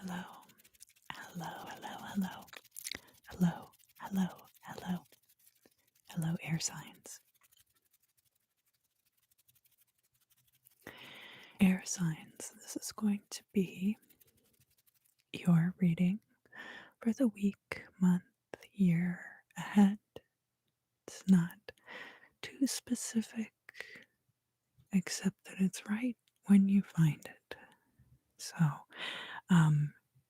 Hello, hello, hello, hello, hello, hello, hello, hello, air signs. Air signs, this is going to be your reading for the week, month, year ahead. It's not too specific, except that it's right when you find it. So,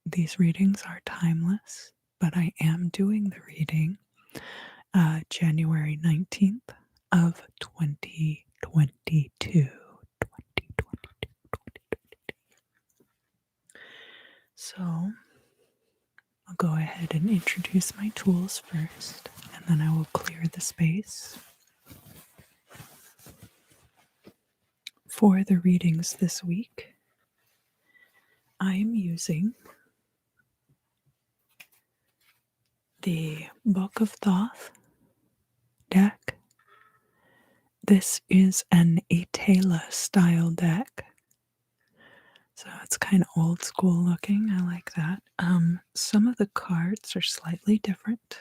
these readings are timeless, but I am doing the reading January 19th of 2022. So I'll go ahead and introduce my tools first, and then I will clear the space. For the readings this week, I am using the Book of Thoth deck. This is an Itala style deck. So it's kind of old school looking. I like that. Some of the cards are slightly different.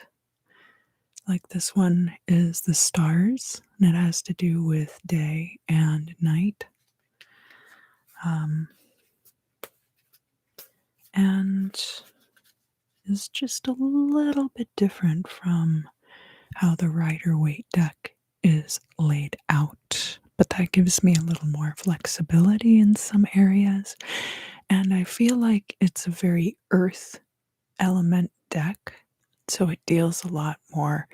Like this one is the stars, and it has to do with day and night. And is just a little bit different from how the Rider-Waite deck is laid out. But that gives me a little more flexibility in some areas. And I feel like it's a very earth element deck. So it deals a lot more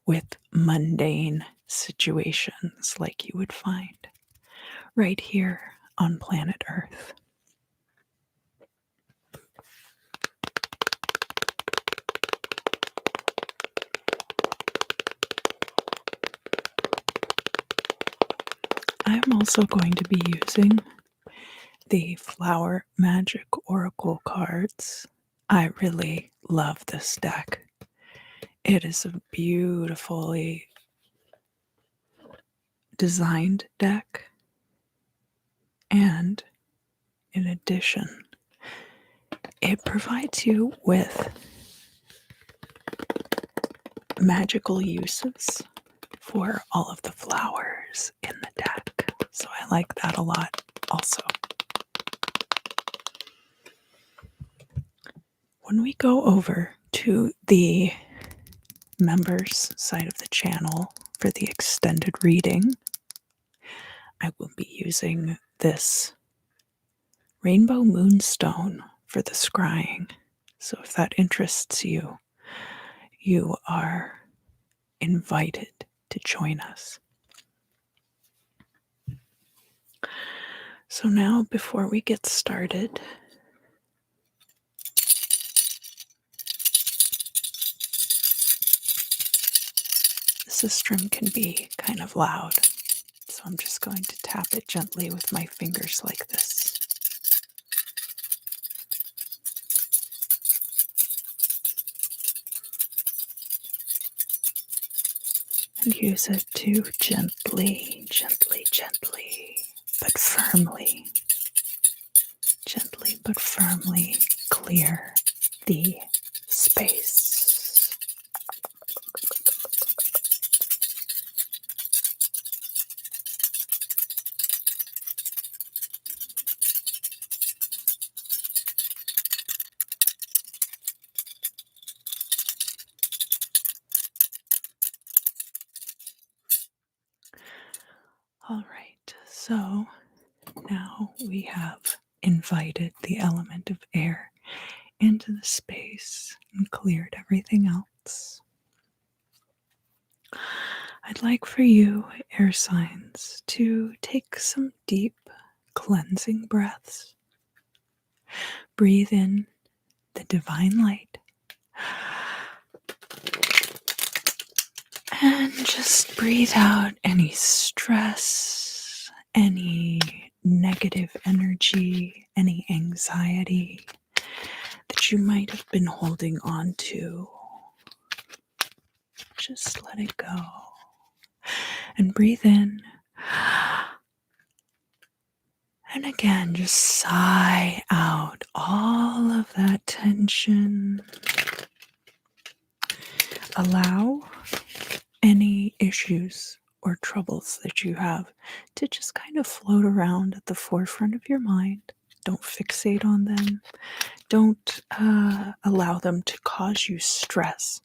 with mundane situations like you would find right here on planet Earth. I'm also going to be using the Flower Magic Oracle cards. I really love this deck. It is a beautifully designed deck, and in addition, it provides you with magical uses for all of the flowers in the deck. So I like that a lot also. When we go over to the members side of the channel for the extended reading, I will be using this Rainbow Moonstone for the scrying. So if that interests you, you are invited to join us. So now, before we get started, the system can be kind of loud, so I'm just going to tap it gently with my fingers like this. And use it to gently, but firmly, clear the space. All right, so now we have invited the element of air into the space and cleared everything else. I'd like for you, air signs, to take some deep cleansing breaths. Breathe in the divine light and just breathe out any stress, any negative energy, any anxiety that you might have been holding on to. Just let it go. And breathe in And again, just sigh out all of that tension. Allow any issues or troubles that you have to just kind of float around at the forefront of your mind. Don't fixate on them. Don't allow them to cause you stress.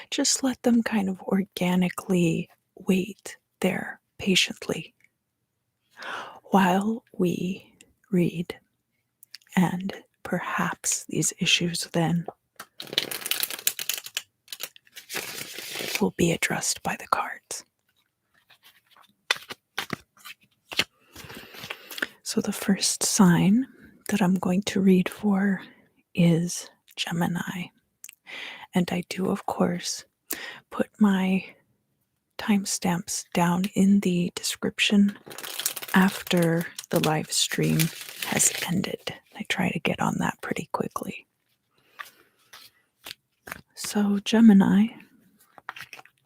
Just let them kind of organically wait there patiently while we read. And perhaps these issues then will be addressed by the cards. So the first sign that I'm going to read for is Gemini. And I do, of course, put my timestamps down in the description after the live stream has ended. I try to get on that pretty quickly. So, Gemini,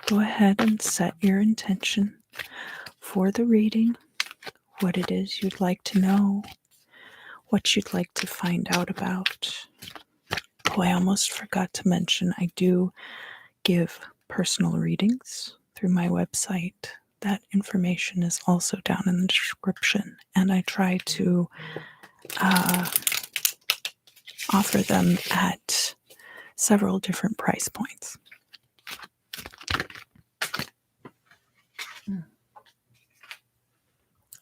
go ahead and set your intention for the reading, what it is you'd like to know, what you'd like to find out about. Oh, I almost forgot to mention, I do give personal readings through my website. That information is also down in the description, and I try to offer them at several different price points.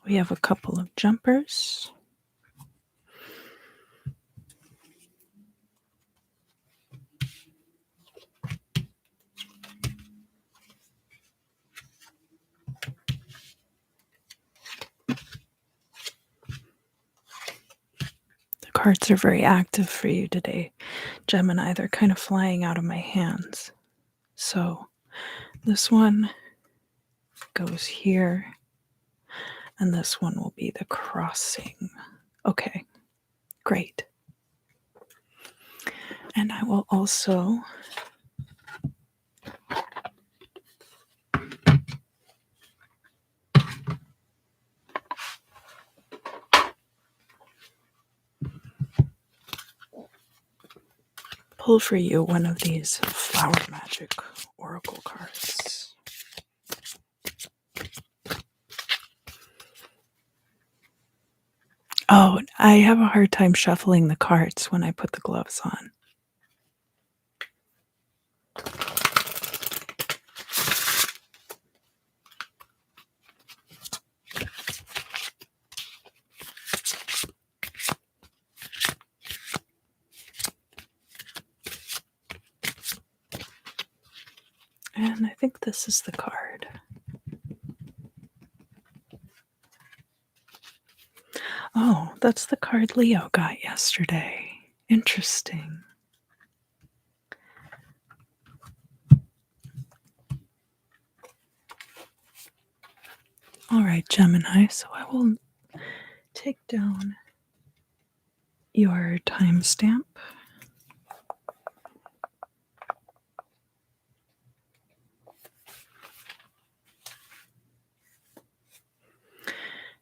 We have a couple of jumpers. The cards are very active for you today, Gemini. They're kind of flying out of my hands. So this one goes here, and this one will be the crossing. Okay, great. And I will also pull for you one of these Flower Magic Oracle cards. Oh, I have a hard time shuffling the cards when I put the gloves on. And I think this is the card. Oh, that's the card Leo got yesterday. Interesting. All right, Gemini, so I will take down your timestamp.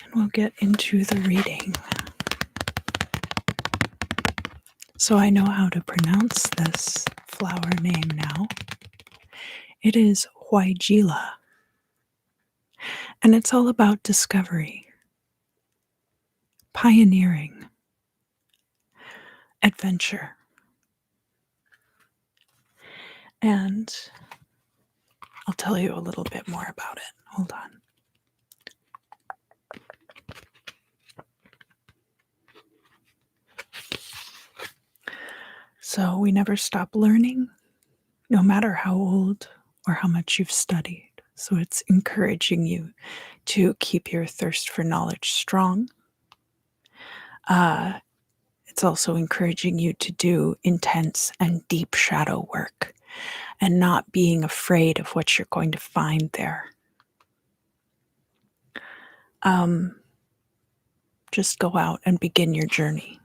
And we'll get into the reading. So I know how to pronounce this flower name now. It is Huigila. And it's all about discovery, pioneering, adventure. And I'll tell you a little bit more about it. Hold on. So we never stop learning, no matter how old or how much you've studied. So it's encouraging you to keep your thirst for knowledge strong. It's also encouraging you to do intense and deep shadow work and not being afraid of what you're going to find there. Just go out and begin your journey.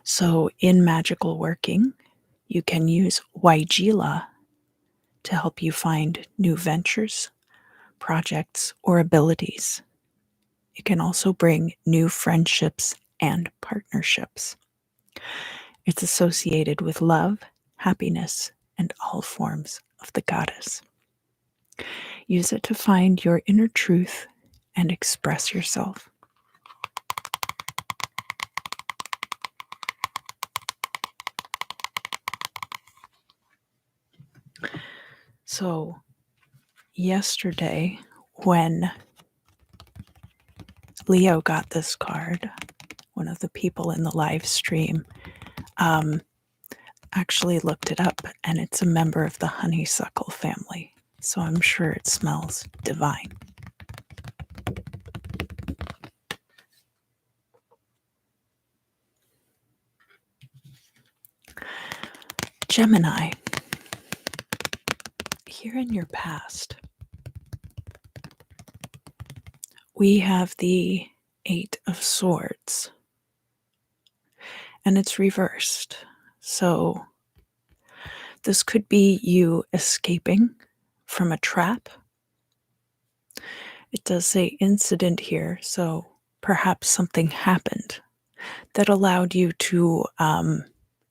So in magical working, you can use Waigila to help you find new ventures, projects, or abilities It can also bring new friendships and partnerships. It's associated with love, happiness, and all forms of the goddess. Use it to find your inner truth and express yourself. So, yesterday, when Leo got this card, one of the people in the live stream actually looked it up, and it's a member of the honeysuckle family. So I'm sure it smells divine. Gemini, here in your past, we have the Eight of Swords, and it's reversed. So this could be you escaping from a trap. It does say incident here, so perhaps something happened that allowed you to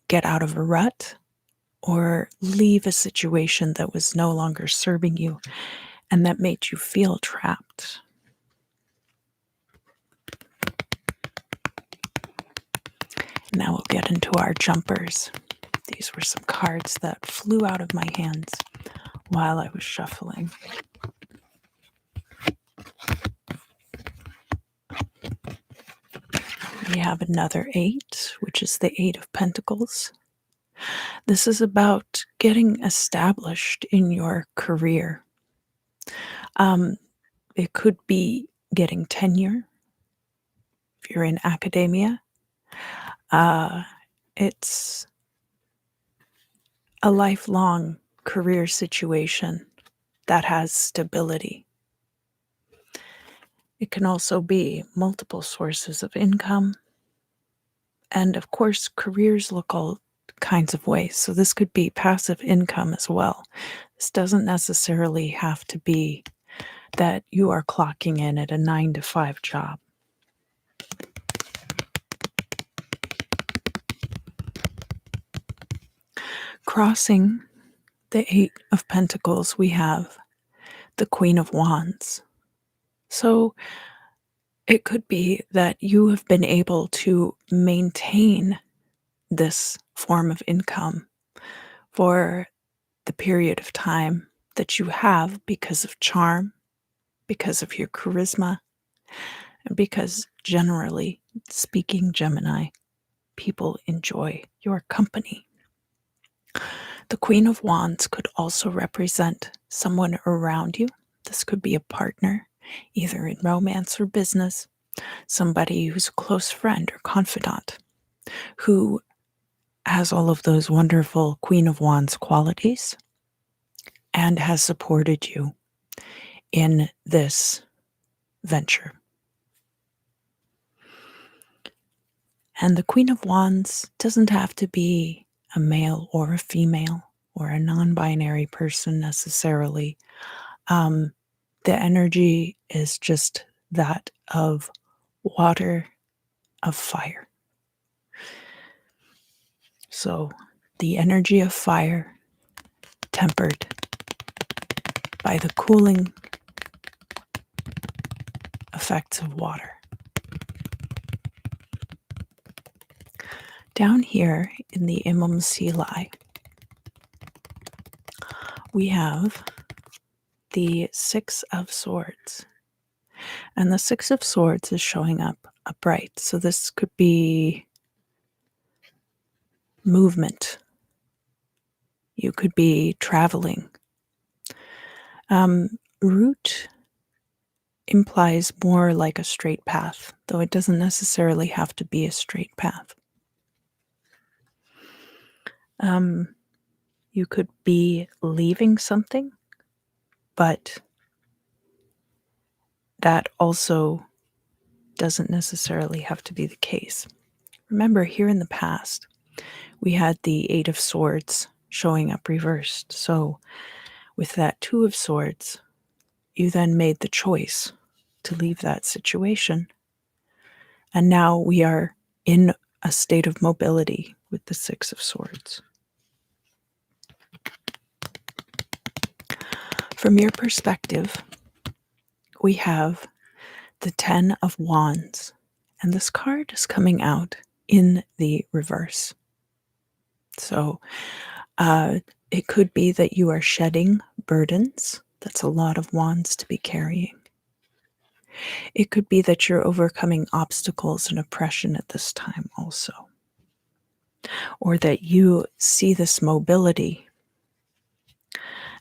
get out of a rut or leave a situation that was no longer serving you and that made you feel trapped. Now we'll get into our jumpers. These were some cards that flew out of my hands while I was shuffling. We have another 8, which is the 8 of Pentacles. This is about getting established in your career. It could be getting tenure if you're in academia. It's a lifelong career situation that has stability. It can also be multiple sources of income. And of course, careers look all kinds of ways. So this could be passive income as well. This doesn't necessarily have to be that you are clocking in at a 9-to-5 job. Crossing the 8 of Pentacles, we have the Queen of Wands. So it could be that you have been able to maintain this form of income for the period of time that you have because of charm, because of your charisma, and because generally speaking, Gemini, people enjoy your company. The Queen of Wands could also represent someone around you. This could be a partner, either in romance or business, somebody who's a close friend or confidant, who has all of those wonderful Queen of Wands qualities and has supported you in this venture. And the Queen of Wands doesn't have to be a male or a female or a non-binary person necessarily. The energy is just that of water, of fire. So the energy of fire tempered by the cooling effects of water. Down here in the Imam Silai, we have the 6 of Swords. And the 6 of Swords is showing up upright. So this could be movement. You could be traveling. Route implies more like a straight path, though it doesn't necessarily have to be a straight path. You could be leaving something, but that also doesn't necessarily have to be the case. Remember, here in the past, we had the 8 of Swords showing up reversed. So with that 2 of Swords, you then made the choice to leave that situation. And now we are in a state of mobility with the Six of Swords. From your perspective, we have the Ten of Wands, and this card is coming out in the reverse. So it could be that you are shedding burdens. That's a lot of wands to be carrying. It could be that you're overcoming obstacles and oppression at this time also. Or that you see this mobility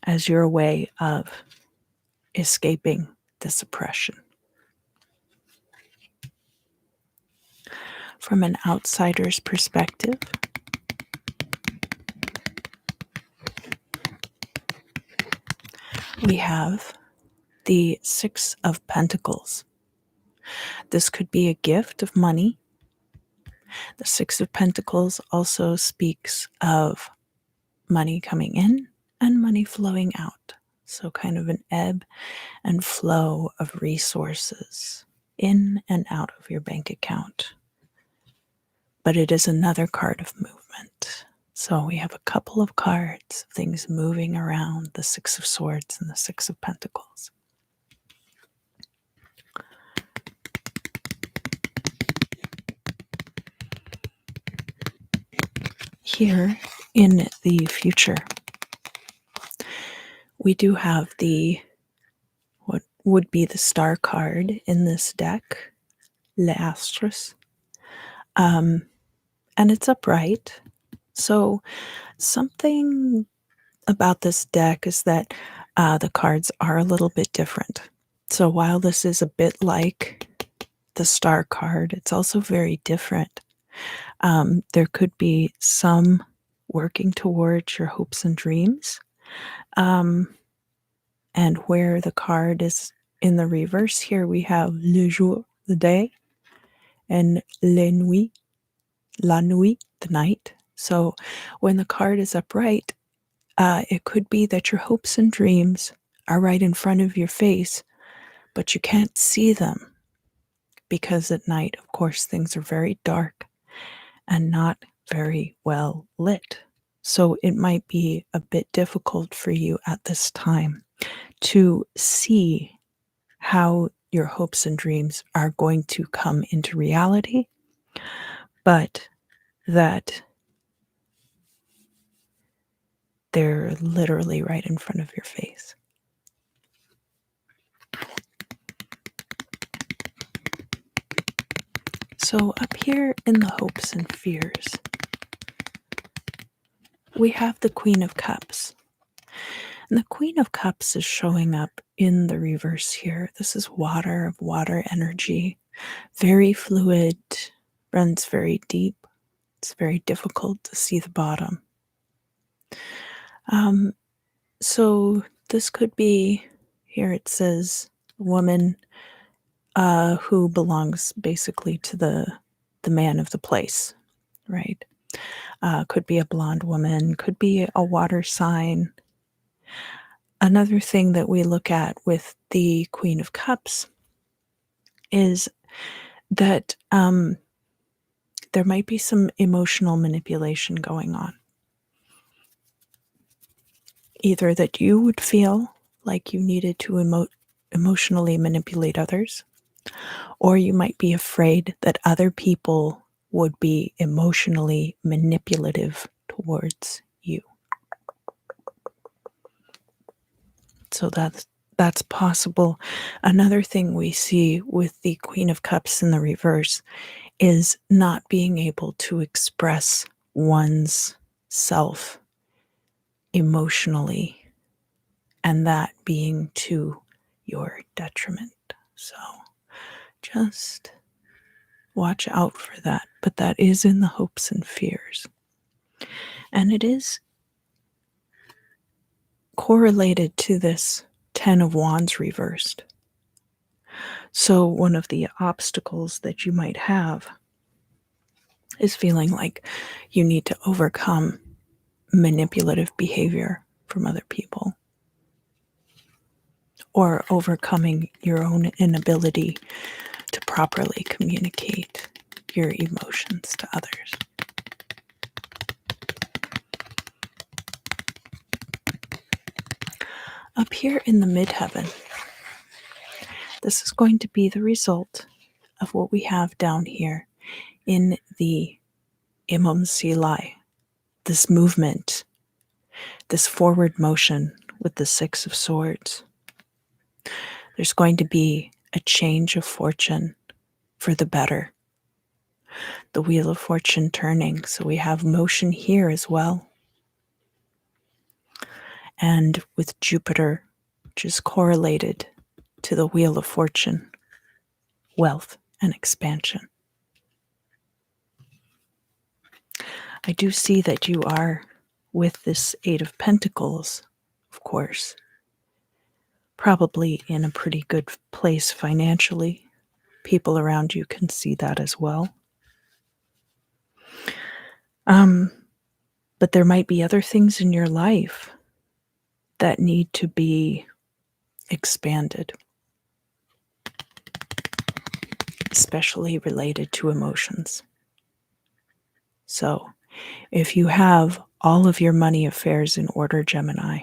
as your way of escaping this oppression. From an outsider's perspective, we have the Six of Pentacles. This could be a gift of money. The Six of Pentacles also speaks of money coming in and money flowing out. So kind of an ebb and flow of resources in and out of your bank account. But it is another card of movement. So we have a couple of cards, things moving around, the Six of Swords and the Six of Pentacles. Here in the future, we do have what would be the star card in this deck, l'astres, and it's upright. So something about this deck is that the cards are a little bit different. So while this is a bit like the star card, it's also very different. There could be some working towards your hopes and dreams. And where the card is in the reverse here, we have le jour, the day, and la nuit, the night. So when the card is upright, it could be that your hopes and dreams are right in front of your face, but you can't see them because at night, of course, things are very dark and not very well lit. So it might be a bit difficult for you at this time to see how your hopes and dreams are going to come into reality, but that they're literally right in front of your face. So up here in the hopes and fears, we have the Queen of Cups. And the Queen of Cups is showing up in the reverse here. This is water energy, very fluid, runs very deep. It's very difficult to see the bottom. So this could be, here it says, a woman who belongs basically to the man of the place, right? Could be a blonde woman, could be a water sign. Another thing that we look at with the Queen of Cups is that there might be some emotional manipulation going on. Either that you would feel like you needed to emotionally manipulate others, or you might be afraid that other people would be emotionally manipulative towards you. So that's possible. Another thing we see with the Queen of Cups in the reverse is not being able to express one's self emotionally, and that being to your detriment. So just watch out for that. But that is in the hopes and fears. And it is correlated to this Ten of Wands reversed. So one of the obstacles that you might have is feeling like you need to overcome manipulative behavior from other people. or overcoming your own inability to properly communicate your emotions to others. Up here in the midheaven, this is going to be the result of what we have down here in the Imam Silai, this movement, this forward motion with the Six of Swords. There's going to be a change of fortune for the better. The Wheel of Fortune turning, so we have motion here as well. And with Jupiter, which is correlated to the Wheel of Fortune, wealth and expansion. I do see that you are, with this Eight of Pentacles, of course, probably in a pretty good place financially. People around you can see that as well. But there might be other things in your life that need to be expanded, especially related to emotions. So, if you have all of your money affairs in order, Gemini,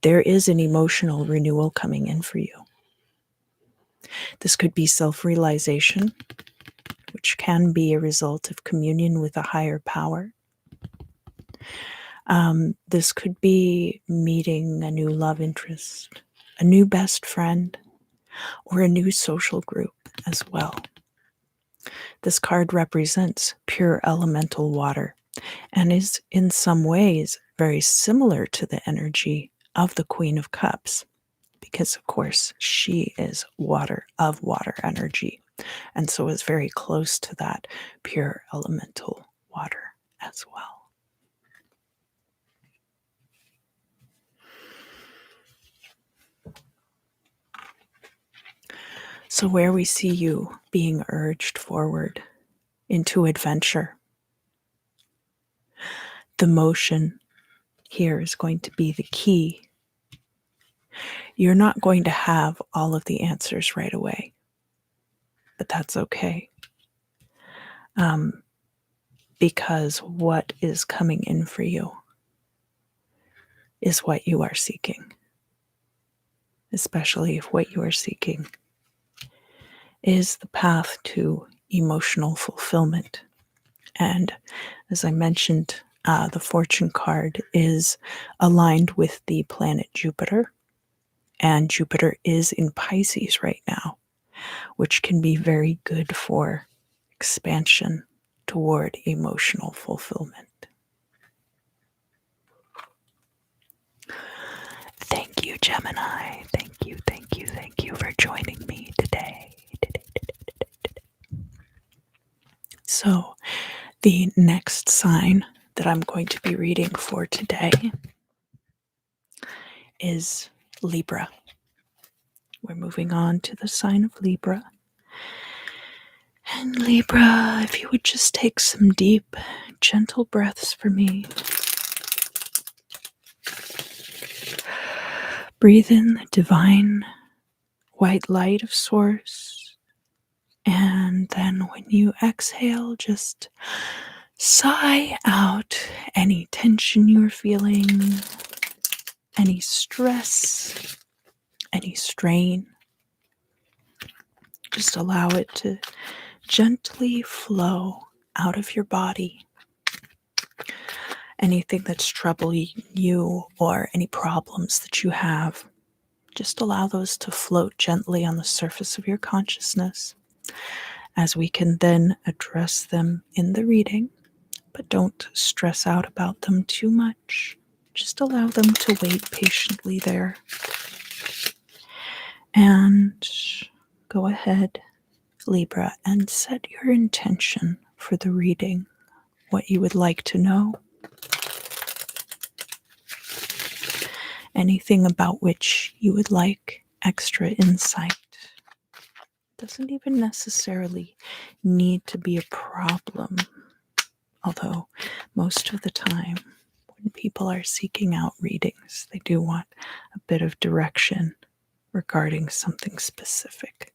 there is an emotional renewal coming in for you. This could be self-realization, which can be a result of communion with a higher power. This could be meeting a new love interest, a new best friend, or a new social group as well. This card represents pure elemental water and is in some ways very similar to the energy of the Queen of Cups, because of course she is water of water energy, and so is very close to that pure elemental water as well. So where we see you being urged forward into adventure, the motion here is going to be the key. You're not going to have all of the answers right away, but that's okay. Because what is coming in for you is what you are seeking, especially if what you are seeking is the path to emotional fulfillment. And as I mentioned, the fortune card is aligned with the planet Jupiter, and Jupiter is in Pisces right now, which can be very good for expansion toward emotional fulfillment. Thank you, Gemini. Thank you for joining me today. So, the next sign that I'm going to be reading for today is Libra. We're moving on to the sign of Libra. And Libra, if you would just take some deep, gentle breaths for me. Breathe in the divine white light of Source. And then when you exhale, just sigh out any tension you're feeling, any stress, any strain. Just allow it to gently flow out of your body. Anything that's troubling you or any problems that you have, just allow those to float gently on the surface of your consciousness, as we can then address them in the reading, but don't stress out about them too much. Just allow them to wait patiently there. And go ahead, Libra, and set your intention for the reading, what you would like to know, anything about which you would like extra insight. Doesn't even necessarily need to be a problem, although most of the time when people are seeking out readings, they do want a bit of direction regarding something specific.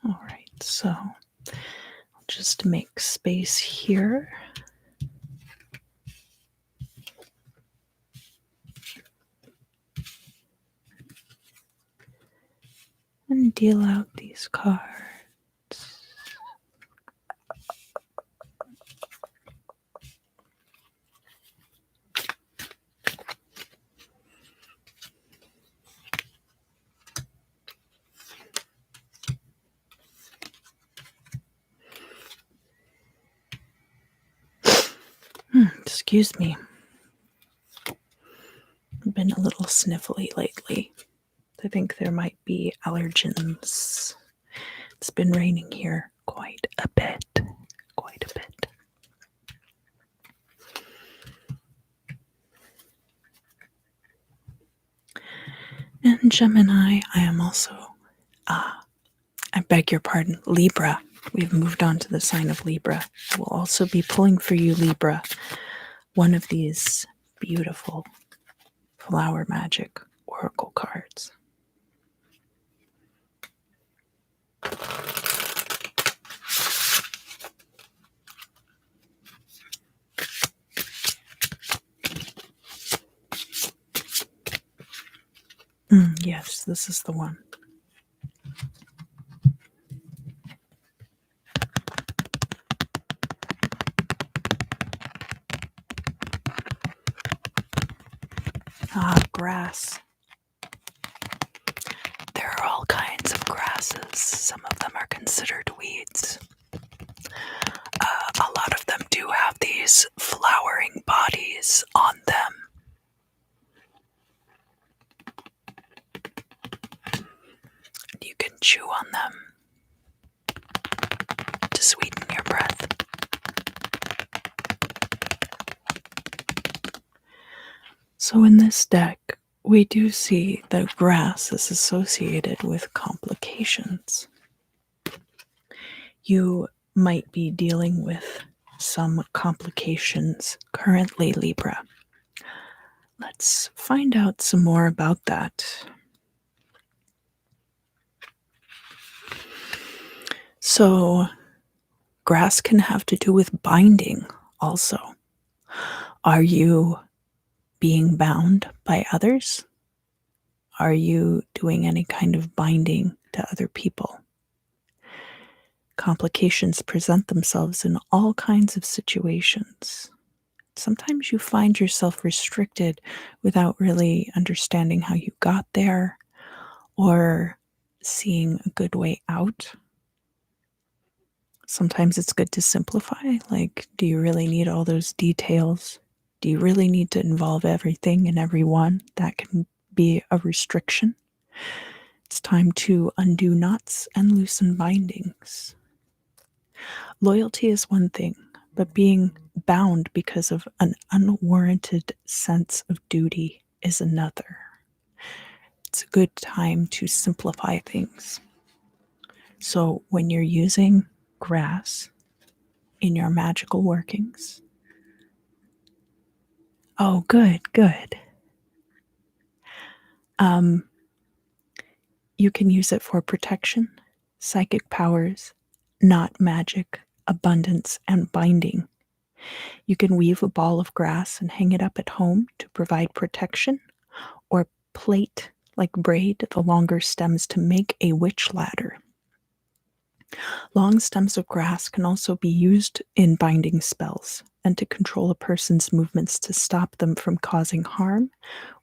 All right, so I'll just make space here. And deal out these cards. Excuse me. I've been a little sniffly lately. I think there might be allergens. It's been raining here quite a bit. Quite a bit. And Gemini, I am also, I beg your pardon, Libra. We've moved on to the sign of Libra. I will also be pulling for you, Libra, one of these beautiful flower magic oracle cards. Yes, this is the one. Grass. There are all kinds of grasses. Some of them are considered weeds. A lot of them do have these flowering bodies on them. You can chew on them to sweeten your breath. So in this deck, we do see that grass is associated with complications. You might be dealing with some complications currently, Libra. Let's find out some more about that. So, grass can have to do with binding also. Are you being bound by others? Are you doing any kind of binding to other people? Complications present themselves in all kinds of situations. Sometimes you find yourself restricted without really understanding how you got there or seeing a good way out. Sometimes it's good to simplify. Like, do you really need all those details? Do you really need to involve everything and everyone? That can be a restriction. It's time to undo knots and loosen bindings. Loyalty is one thing, but being bound because of an unwarranted sense of duty is another. It's a good time to simplify things. So when you're using grass in your magical workings, oh, good. You can use it for protection, psychic powers, not magic, abundance, and binding. You can weave a ball of grass and hang it up at home to provide protection, or plait, like braid, the longer stems to make a witch ladder. Long stems of grass can also be used in binding spells and to control a person's movements to stop them from causing harm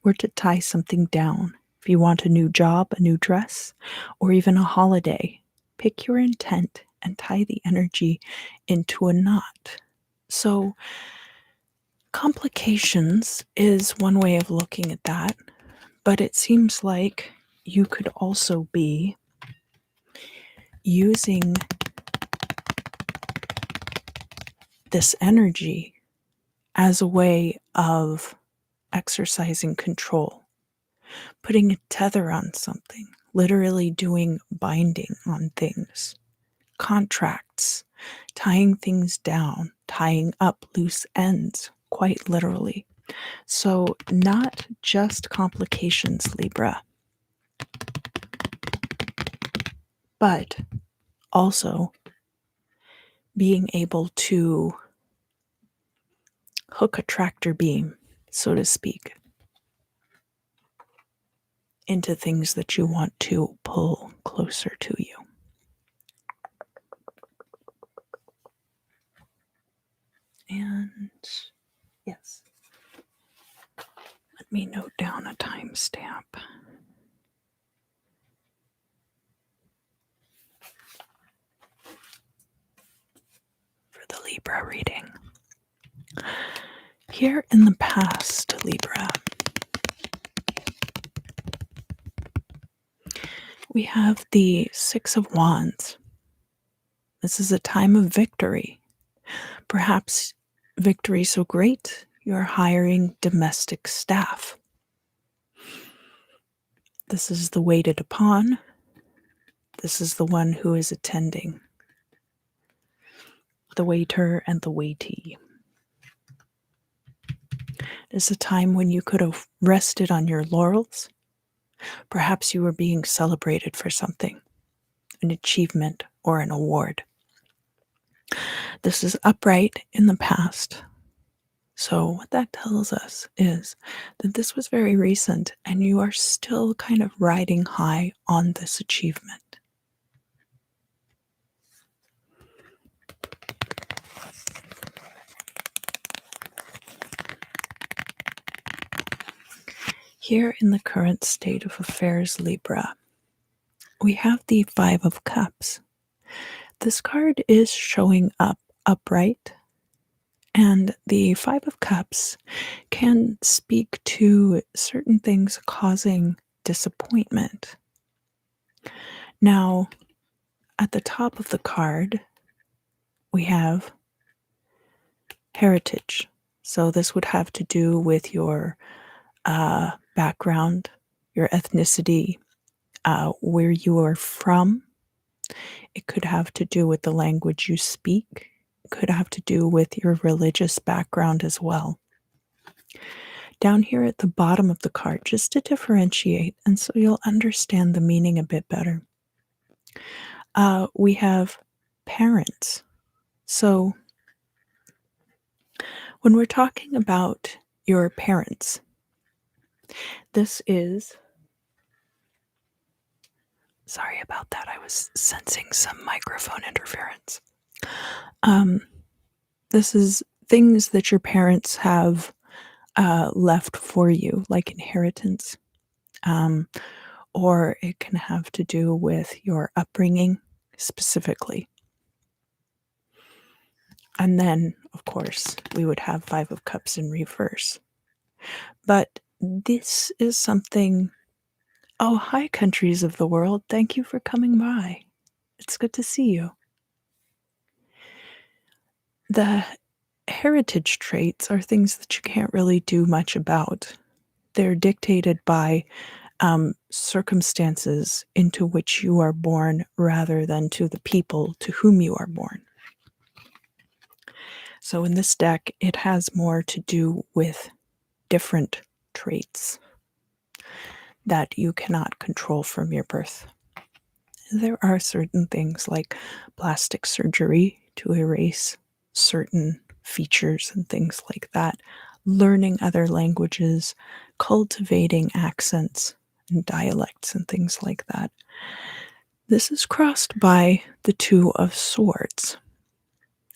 or to tie something down. If you want a new job, a new dress, or even a holiday, pick your intent and tie the energy into a knot. So, complications is one way of looking at that, but it seems like you could also be using this energy as a way of exercising control, putting a tether on something, literally doing binding on things. contracts, tying things down, tying up loose ends, quite literally. So, not just complications, Libra, but also being able to hook a tractor beam, so to speak, into things that you want to pull closer to you. And yes, let me note down a timestamp for the Libra reading. Here in the past, Libra, we have the Six of Wands. This is a time of victory. Perhaps victory so great you're hiring domestic staff. This is the waited upon. This is the one who is attending. The waiter and the waitee. It's a time when you could have rested on your laurels. Perhaps you were being celebrated for something, an achievement or an award. This is upright in the past. So what that tells us is that this was very recent and you are still kind of riding high on this achievement. Here in the current state of affairs, Libra, we have the Five of Cups. This card is showing up upright, and the Five of Cups can speak to certain things causing disappointment. Now, at the top of the card, we have heritage. So this would have to do with your background, your ethnicity, where you are from. It could have to do with the language you speak. It could have to do with your religious background as well. Down here at the bottom of the card, just to differentiate, and so you'll understand the meaning a bit better, we have parents. So when we're talking about your parents, this is, sorry about that, I was sensing some microphone interference. This is things that your parents have left for you, like inheritance, or it can have to do with your upbringing specifically. And then, of course, we would have Five of Cups in reverse. But this is something. Oh, hi, countries of the world. Thank you for coming by. It's good to see you. The heritage traits are things that you can't really do much about. They're dictated by circumstances into which you are born rather than to the people to whom you are born. So in this deck, it has more to do with different traits that you cannot control from your birth. There are certain things like plastic surgery to erase certain features and things like that, learning other languages, cultivating accents and dialects and things like that. This is crossed by the Two of Swords.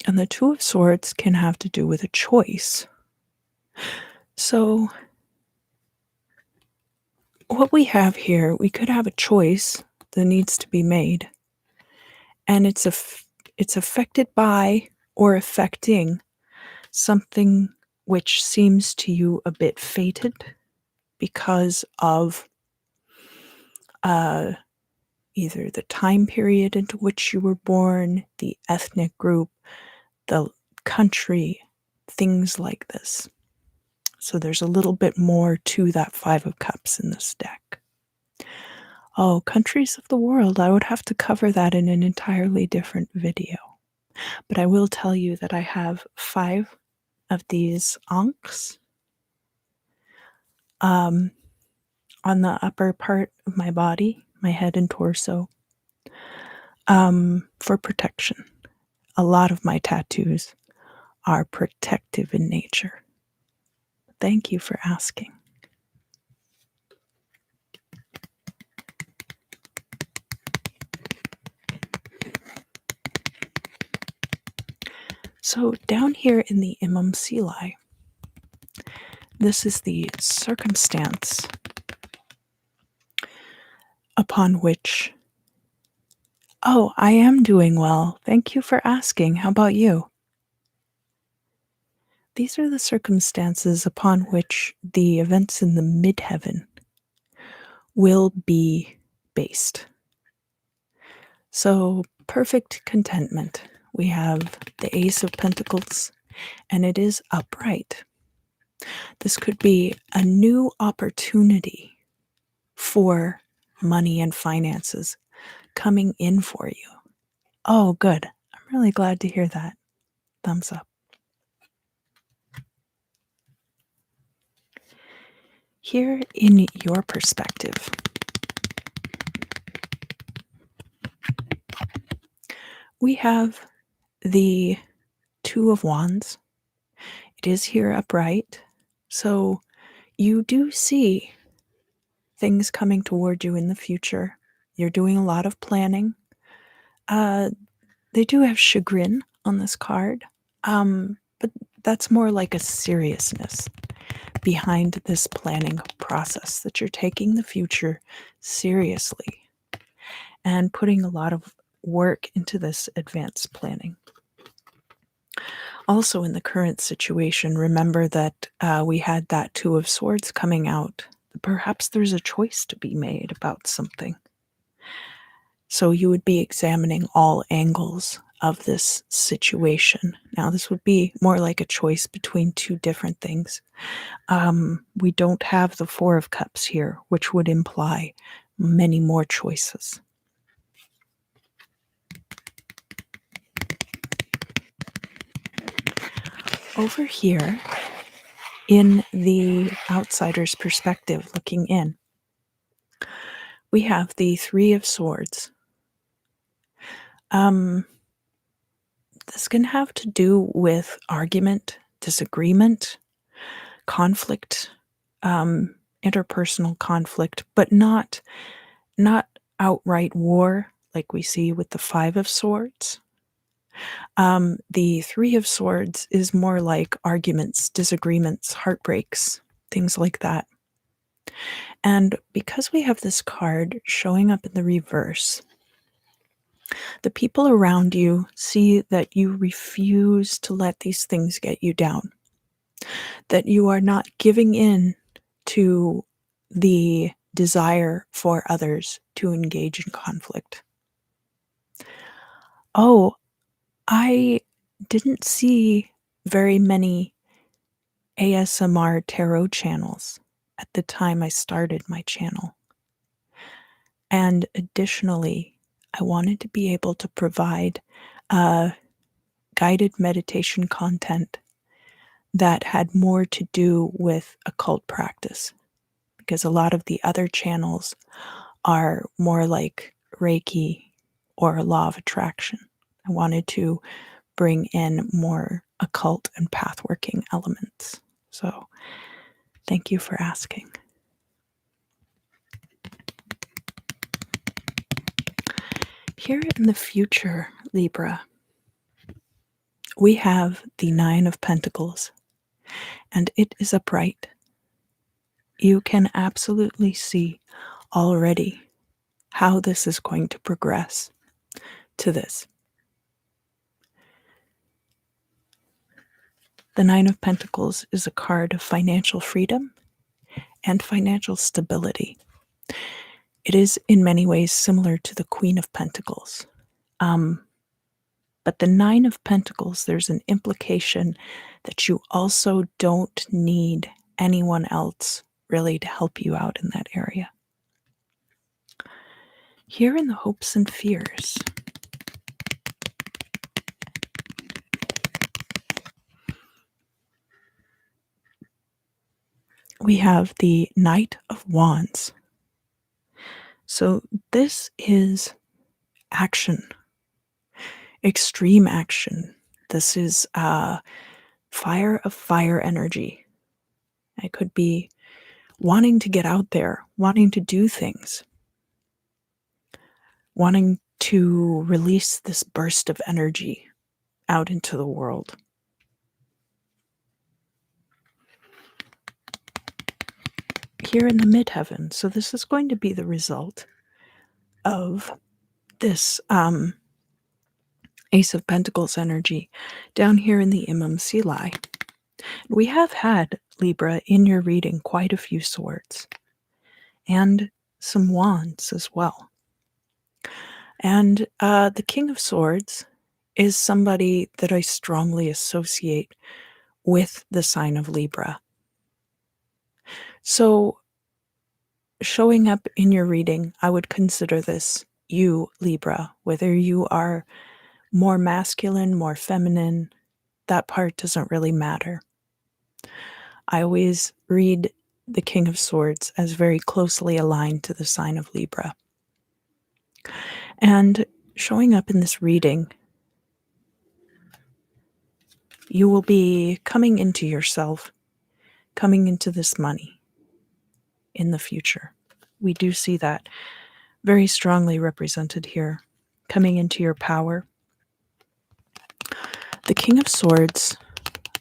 And the Two of Swords can have to do with a choice. So what we have here, we could have a choice that needs to be made, and it's affected by or affecting something which seems to you a bit fated because of either the time period into which you were born, the ethnic group, the country, things like this. So there's a little bit more to that Five of Cups in this deck. Oh, countries of the world, I would have to cover that in an entirely different video. But I will tell you that I have 5 of these ankhs um, on the upper part of my body, my head and torso, for protection. A lot of my tattoos are protective in nature. Thank you for asking. So down here in the imum celi, this is the circumstance upon which... Oh, I am doing well. Thank you for asking. How about you? These are the circumstances upon which the events in the midheaven will be based. So, perfect contentment. We have the Ace of Pentacles, and it is upright. This could be a new opportunity for money and finances coming in for you. Oh, good. I'm really glad to hear that. Thumbs up. Here in your perspective, we have the Two of Wands. It is here upright, so you do see things coming toward you in the future. You're doing a lot of planning. They do have chagrin on this card, but that's more like a seriousness behind this planning process, that you're taking the future seriously and putting a lot of work into this advanced planning. Also, in the current situation, remember that we had that Two of Swords coming out. Perhaps there's a choice to be made about something. So you would be examining all angles of this situation. Now, this would be more like a choice between two different things. We don't have the Four of Cups here, which would imply many more choices. Over here, in the outsider's perspective looking in, we have the Three of Swords. This can have to do with argument, disagreement, conflict, interpersonal conflict, but not outright war like we see with the Five of Swords. The Three of Swords is more like arguments, disagreements, heartbreaks, things like that. And because we have this card showing up in the reverse, the people around you see that you refuse to let these things get you down, that you are not giving in to the desire for others to engage in conflict. Oh, I didn't see very many ASMR tarot channels at the time I started my channel. And additionally, I wanted to be able to provide guided meditation content that had more to do with occult practice, because a lot of the other channels are more like Reiki or Law of Attraction. I wanted to bring in more occult and pathworking elements. So, thank you for asking. Here in the future, Libra, we have the Nine of Pentacles, and it is upright. You can absolutely see already how this is going to progress to this. The Nine of Pentacles is a card of financial freedom and financial stability. It is in many ways similar to the Queen of Pentacles. But the Nine of Pentacles, there's an implication that you also don't need anyone else really to help you out in that area. Here in the hopes and fears, we have the Knight of Wands. So this is action, extreme action. This is fire of fire energy. It could be wanting to get out there, wanting to do things, wanting to release this burst of energy out into the world. Here in the midheaven, so this is going to be the result of this Ace of Pentacles energy down here in the Imam Silai. We have had, Libra, in your reading quite a few swords and some wands as well. And the King of Swords is somebody that I strongly associate with the sign of Libra. So showing up in your reading, I would consider this you, Libra, whether you are more masculine, more feminine, that part doesn't really matter. I always read the King of Swords as very closely aligned to the sign of Libra. And showing up in this reading, you will be coming into yourself, coming into this money in the future. We do see that very strongly represented here, coming into your power. The King of Swords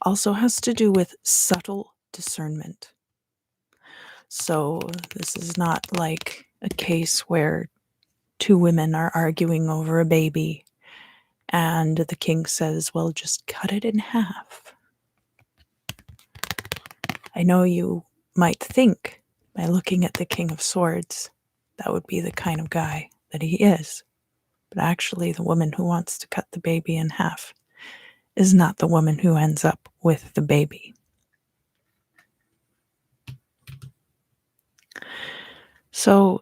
also has to do with subtle discernment. So this is not like a case where two women are arguing over a baby and the king says, well, just cut it in half. I know you might think, by looking at the King of Swords, that would be the kind of guy that he is. But actually, the woman who wants to cut the baby in half is not the woman who ends up with the baby. So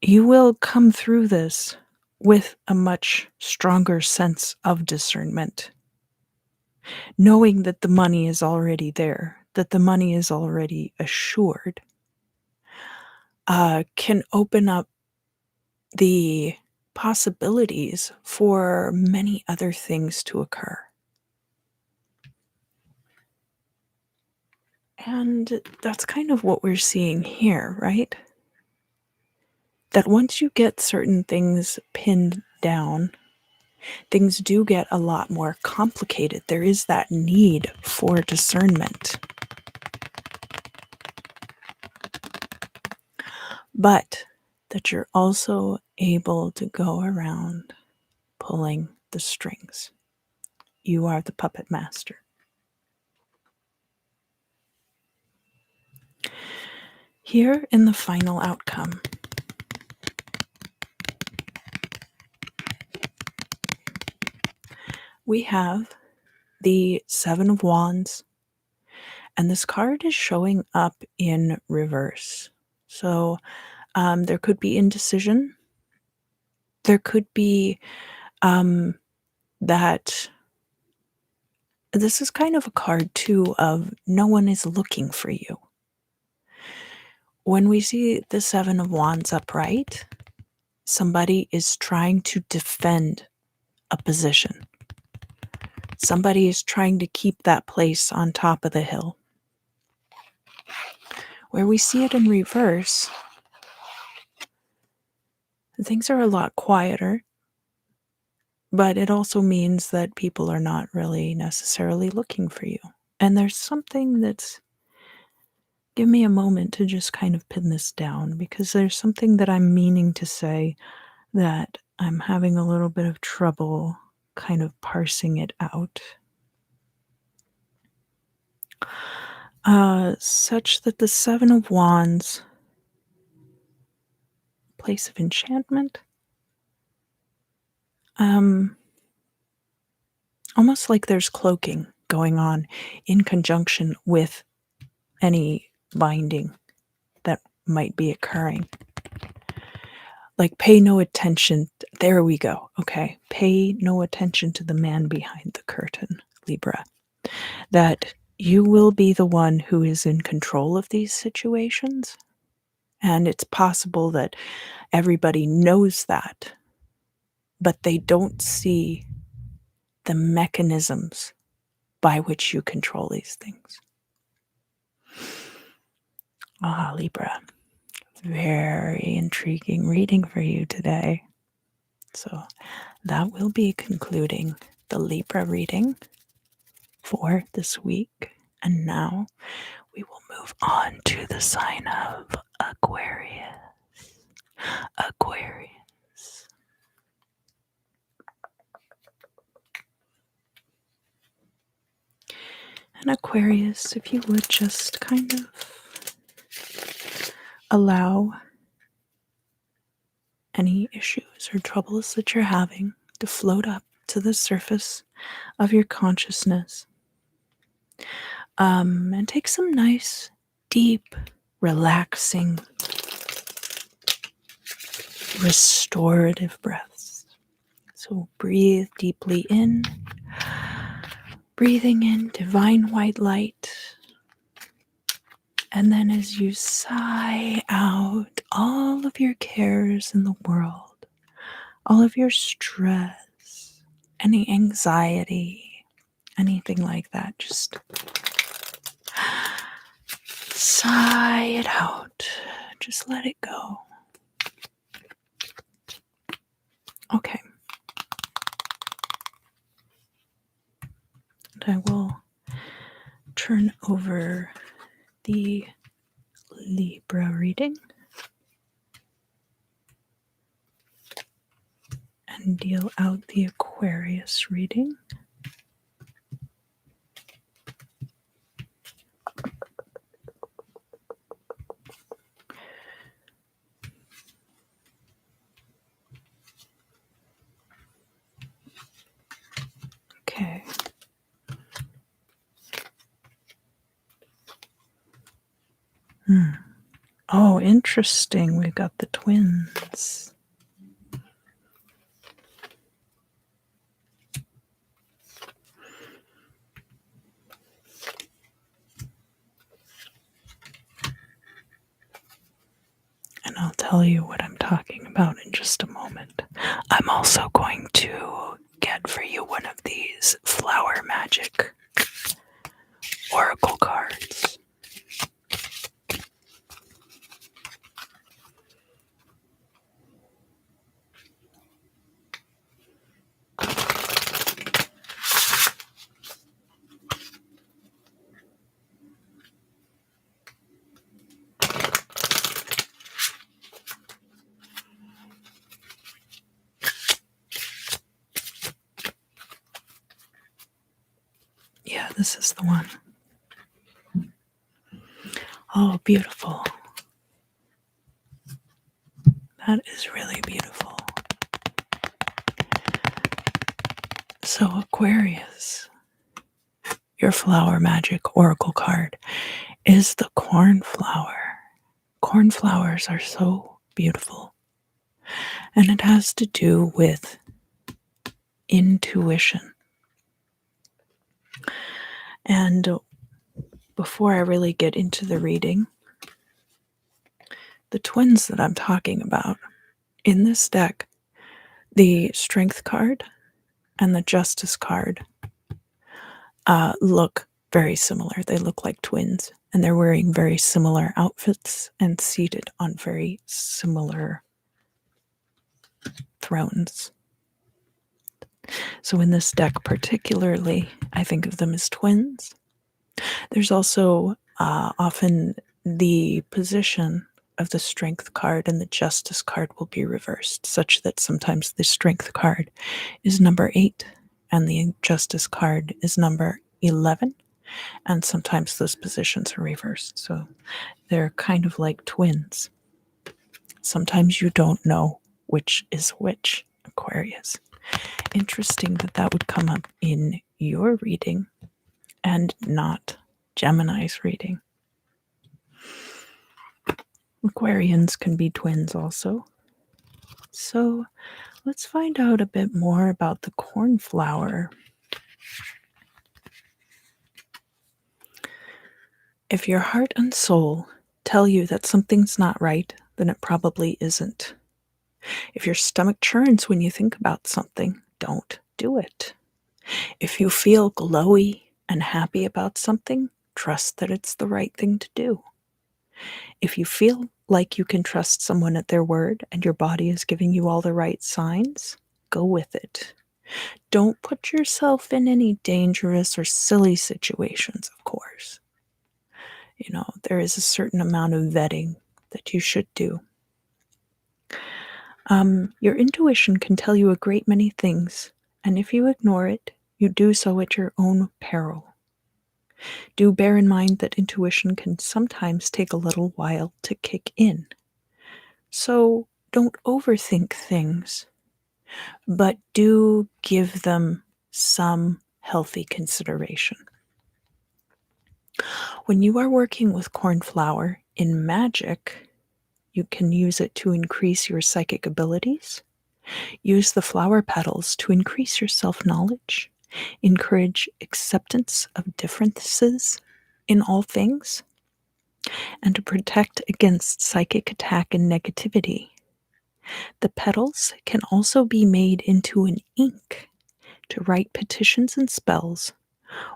you will come through this with a much stronger sense of discernment, knowing that the money is already there, that the money is already assured, can open up the possibilities for many other things to occur. And that's kind of what we're seeing here, right? That once you get certain things pinned down, things do get a lot more complicated. There is that need for discernment. But that you're also able to go around pulling the strings. You are the puppet master. Here in the final outcome, we have the Seven of Wands, and this card is showing up in reverse. So there could be indecision. There could be that this is kind of a card too of no one is looking for you. When we see the Seven of Wands upright, somebody is trying to defend a position. Somebody is trying to keep that place on top of the hill. Where we see it in reverse, things are a lot quieter, but it also means that people are not really necessarily looking for you. And there's something that's, give me a moment to just kind of pin this down, because there's something that I'm meaning to say that I'm having a little bit of trouble kind of parsing it out. Such that the Seven of Wands, place of enchantment, almost like there's cloaking going on in conjunction with any binding that might be occurring. Like, pay no attention. There we go. Okay. Pay no attention to the man behind the curtain, Libra. That you will be the one who is in control of these situations. And it's possible that everybody knows that, but they don't see the mechanisms by which you control these things. Ah, Libra. Very intriguing reading for you today. So that will be concluding the Libra reading for this week. And now we will move on to the sign of Aquarius. Aquarius. And Aquarius, if you would just kind of allow any issues or troubles that you're having to float up to the surface of your consciousness. And take some nice, deep, relaxing, restorative breaths. So breathe deeply in, breathing in divine white light. And then as you sigh out all of your cares in the world, all of your stress, any anxiety, anything like that, just sigh it out. Just let it go. Okay. And I will turn over the Libra reading and deal out the Aquarius reading. Okay. Oh, interesting. We've got the twins. And I'll tell you what I'm talking about in just a moment. I'm also going to get for you one of these flower magic oracle cards. Yeah, this is the one. Oh, beautiful. That is really beautiful. So, Aquarius, your flower magic oracle card is the cornflower. Cornflowers are so beautiful. And it has to do with intuition. And before I really get into the reading, the twins that I'm talking about in this deck, the Strength card and the Justice card, look very similar. They look like twins, and they're wearing very similar outfits and seated on very similar thrones. So in this deck particularly, I think of them as twins. There's also often the position of the Strength card and the Justice card will be reversed, such that sometimes the Strength card is number 8 and the Justice card is number 11, and sometimes those positions are reversed. So they're kind of like twins. Sometimes you don't know which is which, Aquarius. Interesting that that would come up in your reading and not Gemini's reading. Aquarians can be twins also. So let's find out a bit more about the cornflower. If your heart and soul tell you that something's not right, then it probably isn't. If your stomach churns when you think about something, don't do it. If you feel glowy and happy about something, trust that it's the right thing to do. If you feel like you can trust someone at their word and your body is giving you all the right signs, go with it. Don't put yourself in any dangerous or silly situations, of course. There is a certain amount of vetting that you should do. Your intuition can tell you a great many things, and if you ignore it, you do so at your own peril. Do bear in mind that intuition can sometimes take a little while to kick in. So don't overthink things, but do give them some healthy consideration. When you are working with cornflower in magic, you can use it to increase your psychic abilities, use the flower petals to increase your self-knowledge, encourage acceptance of differences in all things, and to protect against psychic attack and negativity. The petals can also be made into an ink to write petitions and spells,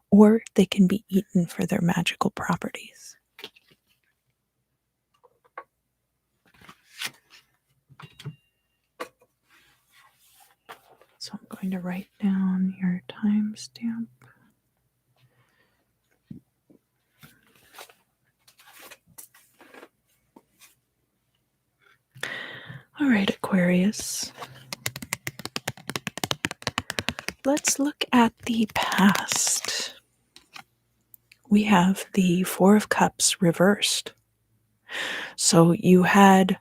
or they can be eaten for their magical properties. So I'm going to write down your timestamp. All right, Aquarius. Let's look at the past. We have the Four of Cups reversed. So you had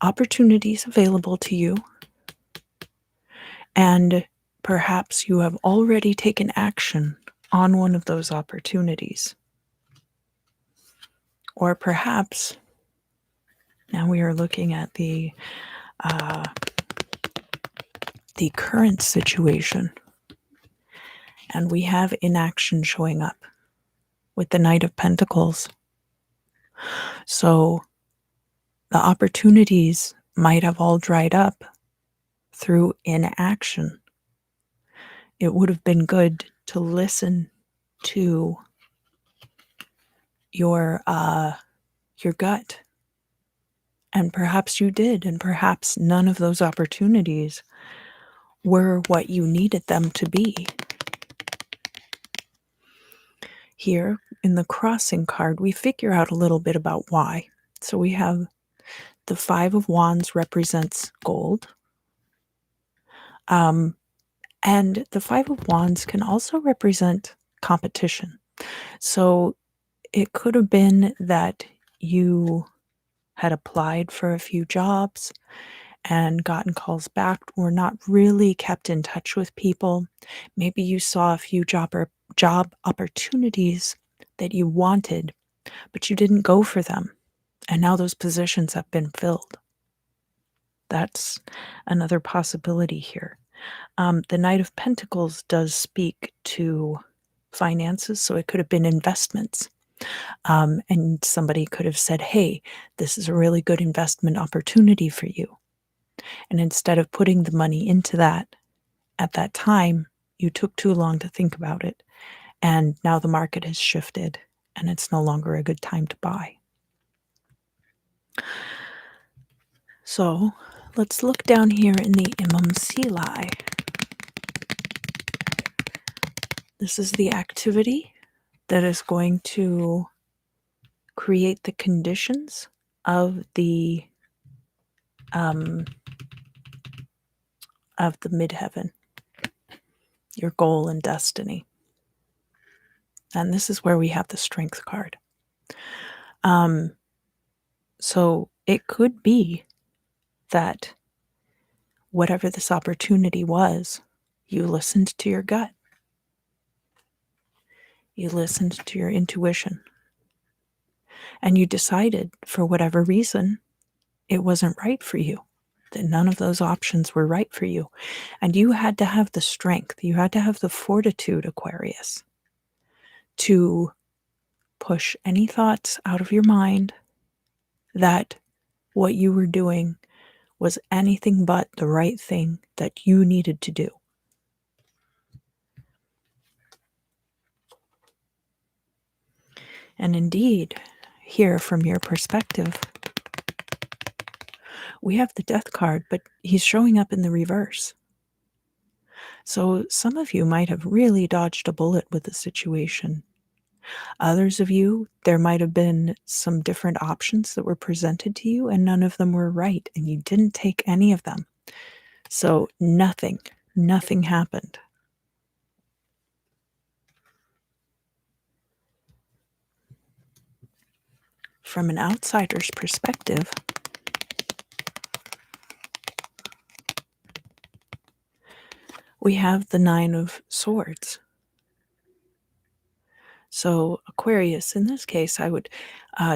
opportunities available to you, and perhaps you have already taken action on one of those opportunities. Or perhaps now we are looking at the current situation, and we have inaction showing up with the Knight of Pentacles. So the opportunities might have all dried up through inaction. It would have been good to listen to your gut. And perhaps you did, and perhaps none of those opportunities were what you needed them to be. Here in the crossing card, we figure out a little bit about why. So we have the Five of Wands represents gold. And the Five of Wands can also represent competition. So it could have been that you had applied for a few jobs and gotten calls back, or not really kept in touch with people. Maybe you saw a few job opportunities that you wanted, but you didn't go for them. And now those positions have been filled. That's another possibility here. The Knight of Pentacles does speak to finances, so it could have been investments. And somebody could have said, hey, this is a really good investment opportunity for you. And instead of putting the money into that at that time, you took too long to think about it. And now the market has shifted and it's no longer a good time to buy. So let's look down here in the Imam Silai. This is the activity that is going to create the conditions of the midheaven, your goal and destiny. And this is where we have the Strength card. So it could be that whatever this opportunity was, you listened to your gut. You listened to your intuition. And you decided, for whatever reason, it wasn't right for you. that none of those options were right for you. And you had to have the strength, you had to have the fortitude, Aquarius, to push any thoughts out of your mind that what you were doing was anything but the right thing that you needed to do. And indeed, here from your perspective, we have the Death card, but he's showing up in the reverse. So some of you might have really dodged a bullet with the situation. Others of you, there might have been some different options that were presented to you, and none of them were right, and you didn't take any of them. So nothing happened. From an outsider's perspective, we have the Nine of Swords. So Aquarius, in this case, I would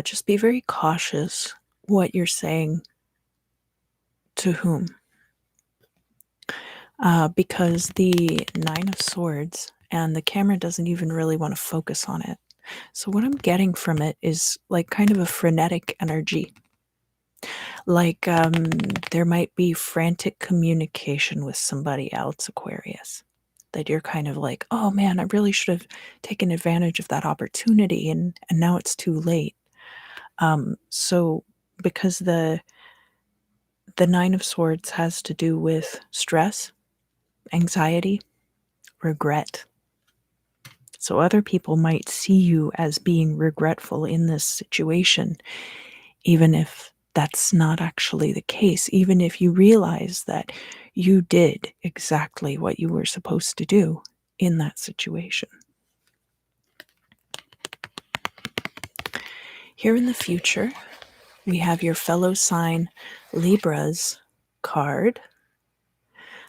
just be very cautious what you're saying to whom. Because the Nine of Swords, and the camera doesn't even really want to focus on it. So what I'm getting from it is like kind of a frenetic energy. Like there might be frantic communication with somebody else, Aquarius. That you're kind of like, oh man, I really should have taken advantage of that opportunity, and now it's too late. So because the Nine of Swords has to do with stress, anxiety, regret. So other people might see you as being regretful in this situation, even if that's not actually the case, even if you realize that you did exactly what you were supposed to do in that situation. Here in the future, we have your fellow sign Libra's card,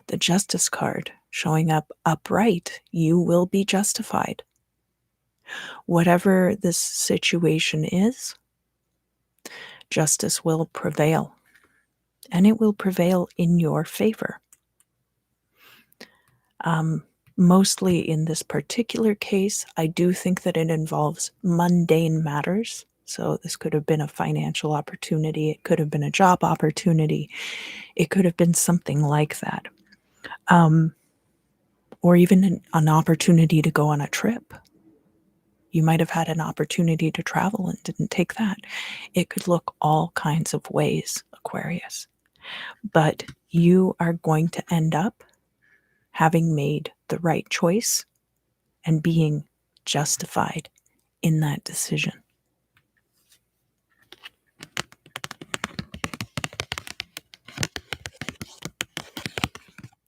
the Justice card, showing up upright. You will be justified. Whatever this situation is, justice will prevail, and it will prevail in your favor. Mostly in this particular case, I do think that it involves mundane matters. So this could have been a financial opportunity. It could have been a job opportunity. It could have been something like that. Or even an opportunity to go on a trip. You might have had an opportunity to travel and didn't take that. It could look all kinds of ways, Aquarius. But you are going to end up having made the right choice and being justified in that decision.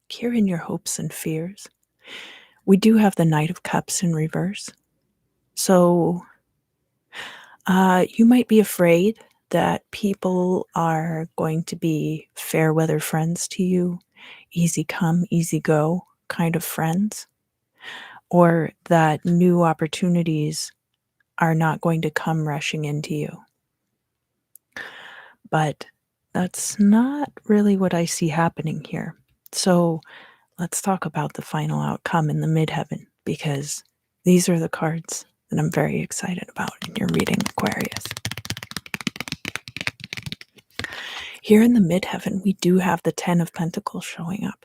Here in your hopes and fears, we do have the Knight of Cups in reverse. So you might be afraid that people are going to be fair weather friends to you, easy come, easy go kind of friends, or that new opportunities are not going to come rushing into you. But that's not really what I see happening here. So let's talk about the final outcome in the midheaven, because these are the cards that I'm very excited about in your reading, Aquarius. Here in the midheaven, we do have the Ten of Pentacles showing up.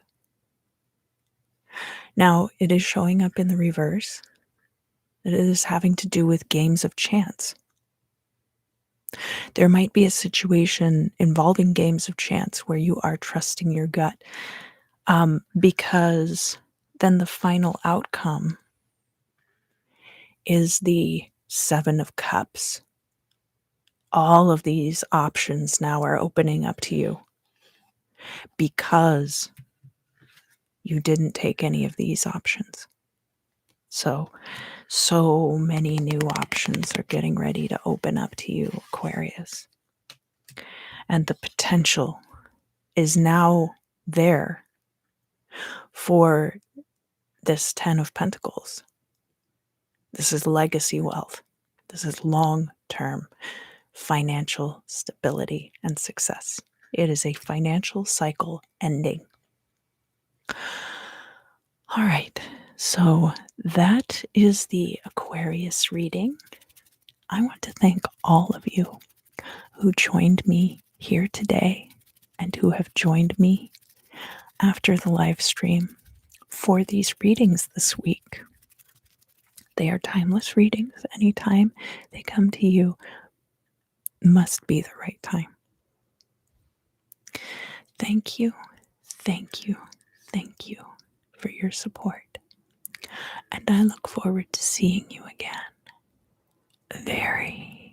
Now, it is showing up in the reverse. It is having to do with games of chance. There might be a situation involving games of chance where you are trusting your gut, because then the final outcome is the Seven of Cups. All of these options now are opening up to you because you didn't take any of these options. So many new options are getting ready to open up to you, Aquarius. And the potential is now there for this Ten of Pentacles. This is legacy wealth. This is long-term financial stability and success It is a financial cycle ending. All right, so that is the Aquarius reading. I want to thank all of you who joined me here today and who have joined me after the live stream for these readings this week. They are timeless readings. Anytime they come to you must be the right time. Thank you, thank you, thank you for your support. And I look forward to seeing you again very